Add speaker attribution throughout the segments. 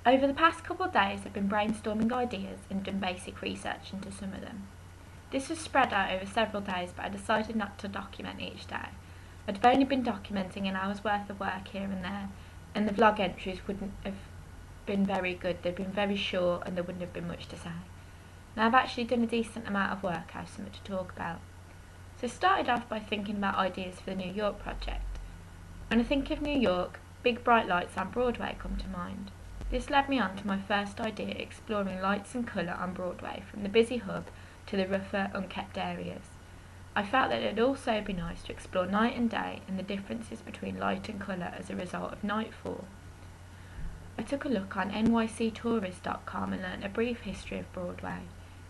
Speaker 1: Over the past couple of days I've been brainstorming ideas and done basic research into some of them. This was spread out over several days, but I decided not to document each day. I'd only been documenting an hour's worth of work here and there, and the vlog entries wouldn't have been very good. They'd been very short and there wouldn't have been much to say. Now I've actually done a decent amount of work, I have something to talk about. So I started off by thinking about ideas for the New York project. When I think of New York, big bright lights on Broadway come to mind. This led me on to my first idea, exploring lights and colour on Broadway from the busy hub to the rougher, unkept areas. I felt that it would also be nice to explore night and day and the differences between light and colour as a result of nightfall. I took a look on nyctourist.com and learnt a brief history of Broadway.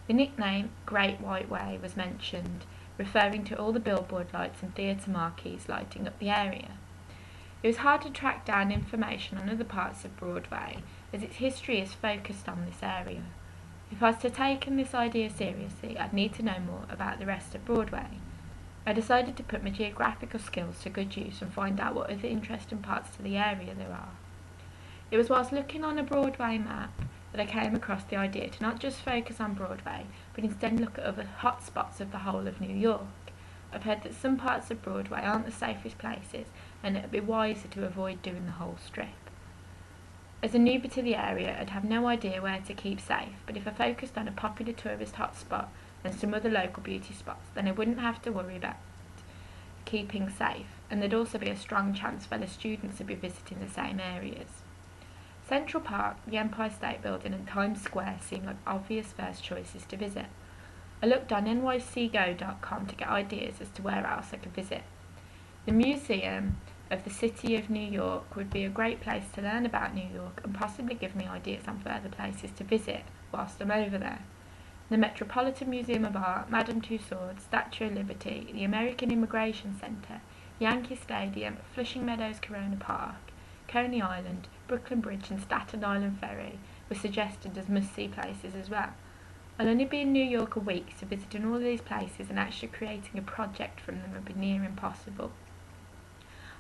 Speaker 1: The nickname Great White Way was mentioned, referring to all the billboard lights and theatre marquees lighting up the area. It was hard to track down information on other parts of Broadway, as its history is focused on this area. If I was to take this idea seriously, I'd need to know more about the rest of Broadway. I decided to put my geographical skills to good use and find out what other interesting parts to the area there are. It was whilst looking on a Broadway map that I came across the idea to not just focus on Broadway, but instead look at other hot spots of the whole of New York. I've heard that some parts of Broadway aren't the safest places, and it would be wiser to avoid doing the whole strip. As a newbie to the area, I'd have no idea where to keep safe, but if I focused on a popular tourist hotspot and some other local beauty spots, then I wouldn't have to worry about keeping safe, and there'd also be a strong chance fellow students would be visiting the same areas. Central Park, the Empire State Building and Times Square seemed like obvious first choices to visit. I looked on nycgo.com to get ideas as to where else I could visit. The Museum of the City of New York would be a great place to learn about New York and possibly give me ideas on further places to visit whilst I'm over there. The Metropolitan Museum of Art, Madame Tussauds, Statue of Liberty, the American Immigration Centre, Yankee Stadium, Flushing Meadows Corona Park, Coney Island, Brooklyn Bridge and Staten Island Ferry were suggested as must-see places as well. I'll only be in New York a week, so visiting all these places and actually creating a project from them would be near impossible.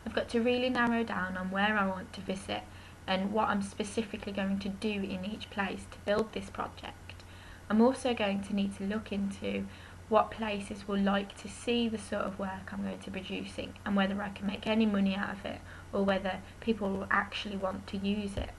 Speaker 1: I've got to really narrow down on where I want to visit and what I'm specifically going to do in each place to build this project. I'm also going to need to look into what places will like to see the sort of work I'm going to be producing and whether I can make any money out of it or whether people will actually want to use it.